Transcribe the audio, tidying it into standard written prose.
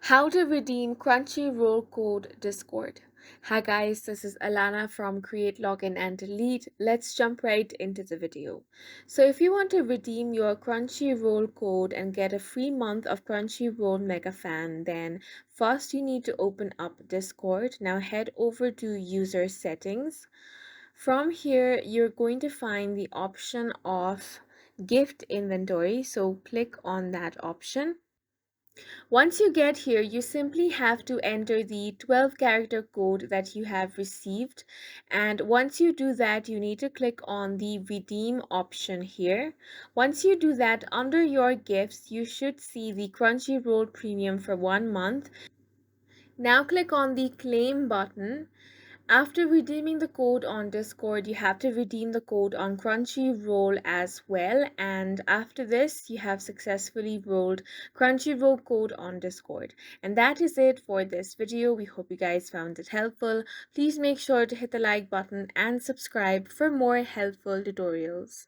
How to redeem Crunchyroll code Discord. Hi guys, this is Alana from Create Login and Delete. Let's jump right into the video. So if you want to redeem your Crunchyroll code and get a free month of Crunchyroll Mega Fan, then first you need to open up Discord. Now head over to user settings. From here, you're going to find the option of gift inventory. So click on that option. Once you get here, you simply have to enter the 12-character code that you have received. And once you do that, you need to click on the redeem option here. Once you do that, under your gifts, you should see the Crunchyroll Premium for 1 month. Now click on the claim button. After redeeming the code on Discord, you have to redeem the code on Crunchyroll as well. And after this, you have successfully rolled Crunchyroll code on Discord. And that is it for this video. We hope you guys found it helpful. Please make sure to hit the like button and subscribe for more helpful tutorials.